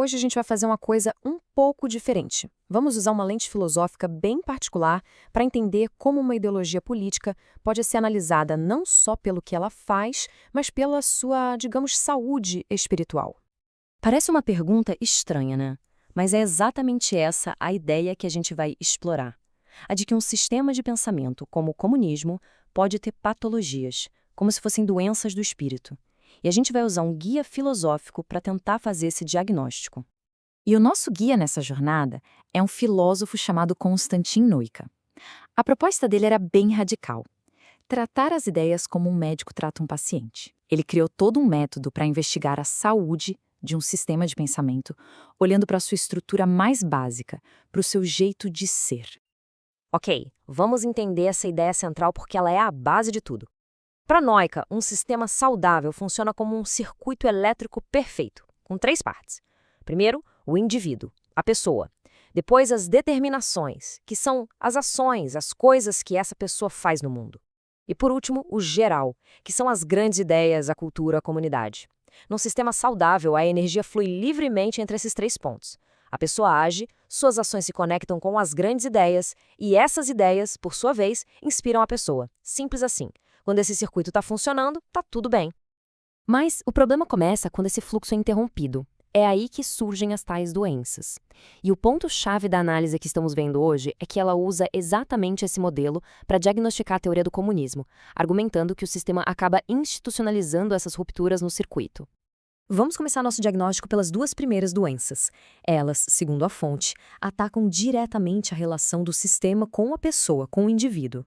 Hoje a gente vai fazer uma coisa um pouco diferente. Vamos usar uma lente filosófica bem particular para entender como uma ideologia política pode ser analisada não só pelo que ela faz, mas pela sua, digamos, saúde espiritual. Parece uma pergunta estranha, né? Mas é exatamente essa a ideia que a gente vai explorar. A de que um sistema de pensamento, como o comunismo, pode ter patologias, como se fossem doenças do espírito. E a gente vai usar um guia filosófico para tentar fazer esse diagnóstico. E o nosso guia nessa jornada é um filósofo chamado Konstantin Neuka. A proposta dele era bem radical: tratar as ideias como um médico trata um paciente. Ele criou todo um método para investigar a saúde de um sistema de pensamento, olhando para a sua estrutura mais básica, para o seu jeito de ser. Ok, vamos entender essa ideia central porque ela é a base de tudo. Para Neuka, um sistema saudável funciona como um circuito elétrico perfeito, com 3 partes. Primeiro, o indivíduo, a pessoa. Depois, as determinações, que são as ações, as coisas que essa pessoa faz no mundo. E por último, o geral, que são as grandes ideias, a cultura, a comunidade. Num sistema saudável, a energia flui livremente entre esses 3 pontos. A pessoa age, suas ações se conectam com as grandes ideias, e essas ideias, por sua vez, inspiram a pessoa. Simples assim. Quando esse circuito está funcionando, está tudo bem. Mas o problema começa quando esse fluxo é interrompido. É aí que surgem as tais doenças. E o ponto-chave da análise que estamos vendo hoje é que ela usa exatamente esse modelo para diagnosticar a teoria do comunismo, argumentando que o sistema acaba institucionalizando essas rupturas no circuito. Vamos começar nosso diagnóstico pelas 2 primeiras doenças. Elas, segundo a fonte, atacam diretamente a relação do sistema com a pessoa, com o indivíduo.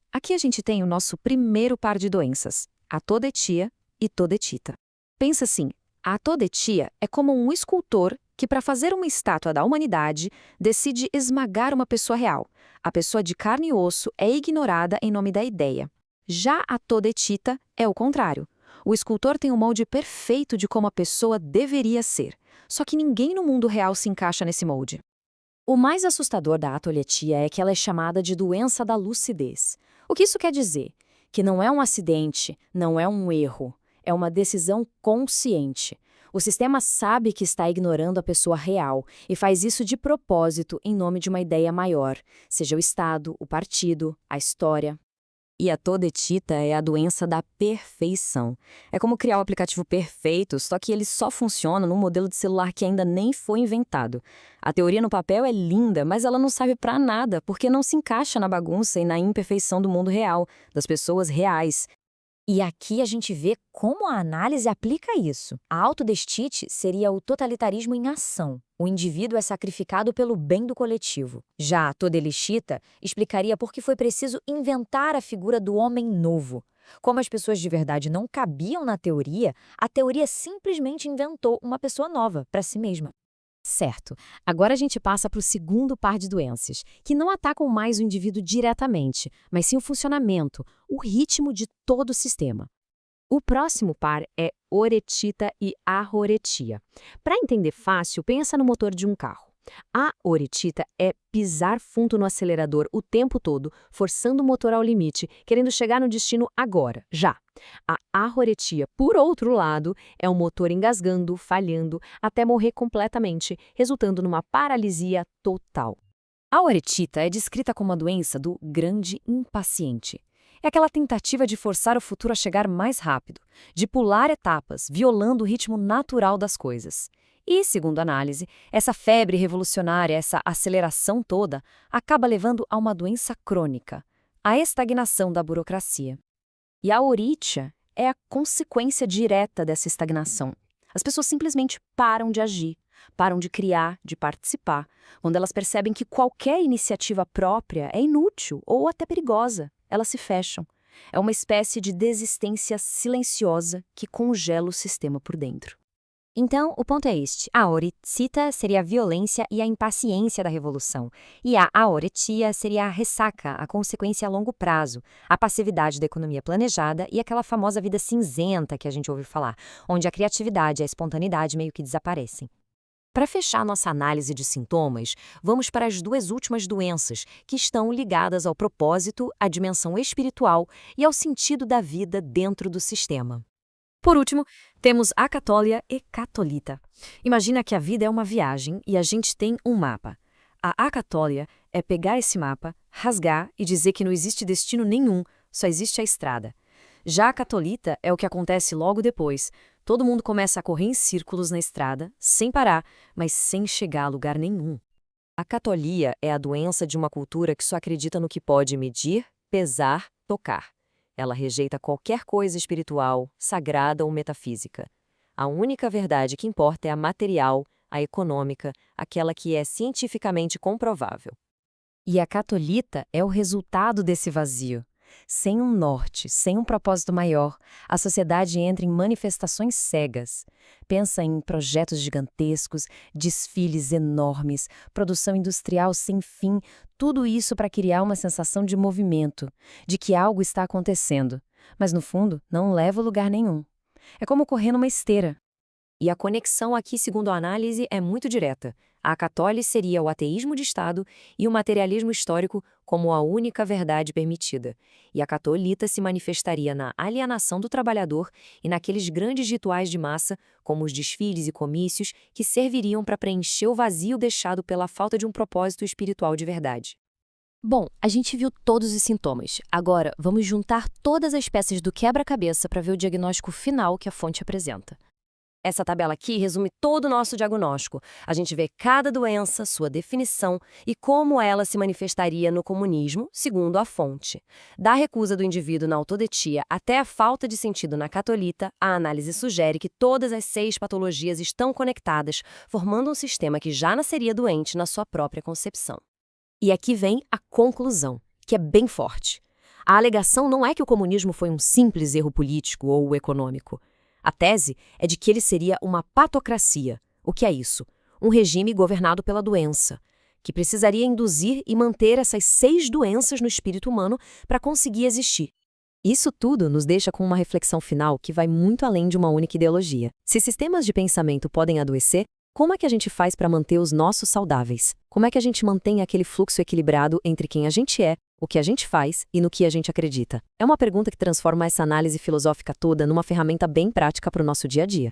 Aqui a gente tem o nosso primeiro par de doenças, a todetia e todetita. Pensa assim, a todetia é como um escultor que, para fazer uma estátua da humanidade, decide esmagar uma pessoa real. A pessoa de carne e osso é ignorada em nome da ideia. Já a todetita é o contrário. O escultor tem um molde perfeito de como a pessoa deveria ser, só que ninguém no mundo real se encaixa nesse molde. O mais assustador da atoletia é que ela é chamada de doença da lucidez. O que isso quer dizer? Que não é um acidente, não é um erro, é uma decisão consciente. O sistema sabe que está ignorando a pessoa real e faz isso de propósito em nome de uma ideia maior, seja o Estado, o partido, a história. E a todetita é a doença da perfeição. É como criar o aplicativo perfeito, só que ele só funciona num modelo de celular que ainda nem foi inventado. A teoria no papel é linda, mas ela não serve pra nada, porque não se encaixa na bagunça e na imperfeição do mundo real, das pessoas reais. E aqui a gente vê como a análise aplica isso. A autodestite seria o totalitarismo em ação. O indivíduo é sacrificado pelo bem do coletivo. Já a todelixita explicaria por que foi preciso inventar a figura do homem novo. Como as pessoas de verdade não cabiam na teoria, a teoria simplesmente inventou uma pessoa nova para si mesma. Certo. Agora a gente passa para o segundo par de doenças, que não atacam mais o indivíduo diretamente, mas sim o funcionamento, o ritmo de todo o sistema. O próximo par é oretita e arroretia. Para entender fácil, pensa no motor de um carro. A oretita é pisar fundo no acelerador o tempo todo, forçando o motor ao limite, querendo chegar no destino agora, já. A arroretia, por outro lado, é o motor engasgando, falhando, até morrer completamente, resultando numa paralisia total. A oretita é descrita como a doença do grande impaciente. É aquela tentativa de forçar o futuro a chegar mais rápido, de pular etapas, violando o ritmo natural das coisas. E, segundo a análise, essa febre revolucionária, essa aceleração toda, acaba levando a uma doença crônica, a estagnação da burocracia. E a oritia é a consequência direta dessa estagnação. As pessoas simplesmente param de agir, param de criar, de participar, quando elas percebem que qualquer iniciativa própria é inútil ou até perigosa. Elas se fecham. É uma espécie de desistência silenciosa que congela o sistema por dentro. Então, o ponto é este. A oretita seria a violência e a impaciência da revolução. E a aoretia seria a ressaca, a consequência a longo prazo, a passividade da economia planejada e aquela famosa vida cinzenta que a gente ouve falar, onde a criatividade e a espontaneidade meio que desaparecem. Para fechar nossa análise de sintomas, vamos para as 2 últimas doenças, que estão ligadas ao propósito, à dimensão espiritual e ao sentido da vida dentro do sistema. Por último, temos acatólia e catolita. Imagina que a vida é uma viagem e a gente tem um mapa. A acatólia é pegar esse mapa, rasgar e dizer que não existe destino nenhum, só existe a estrada. Já a catolita é o que acontece logo depois. Todo mundo começa a correr em círculos na estrada, sem parar, mas sem chegar a lugar nenhum. A catolia é a doença de uma cultura que só acredita no que pode medir, pesar, tocar. Ela rejeita qualquer coisa espiritual, sagrada ou metafísica. A única verdade que importa é a material, a econômica, aquela que é cientificamente comprovável. E a catolita é o resultado desse vazio. Sem um norte, sem um propósito maior, a sociedade entra em manifestações cegas. Pensa em projetos gigantescos, desfiles enormes, produção industrial sem fim, tudo isso para criar uma sensação de movimento, de que algo está acontecendo, mas no fundo não leva a lugar nenhum. É como correr numa esteira. E a conexão aqui, segundo a análise, é muito direta. A católica seria o ateísmo de Estado e o materialismo histórico como a única verdade permitida. E a catolita se manifestaria na alienação do trabalhador e naqueles grandes rituais de massa, como os desfiles e comícios, que serviriam para preencher o vazio deixado pela falta de um propósito espiritual de verdade. Bom, a gente viu todos os sintomas. Agora, vamos juntar todas as peças do quebra-cabeça para ver o diagnóstico final que a fonte apresenta. Essa tabela aqui resume todo o nosso diagnóstico. A gente vê cada doença, sua definição e como ela se manifestaria no comunismo, segundo a fonte. Da recusa do indivíduo na autodetia até a falta de sentido na catolita, a análise sugere que todas as 6 patologias estão conectadas, formando um sistema que já nasceria doente na sua própria concepção. E aqui vem a conclusão, que é bem forte. A alegação não é que o comunismo foi um simples erro político ou econômico. A tese é de que ele seria uma patocracia. O que é isso? Um regime governado pela doença, que precisaria induzir e manter essas 6 doenças no espírito humano para conseguir existir. Isso tudo nos deixa com uma reflexão final que vai muito além de uma única ideologia. Se sistemas de pensamento podem adoecer, como é que a gente faz para manter os nossos saudáveis? Como é que a gente mantém aquele fluxo equilibrado entre quem a gente é, o que a gente faz e no que a gente acredita? É uma pergunta que transforma essa análise filosófica toda numa ferramenta bem prática para o nosso dia a dia.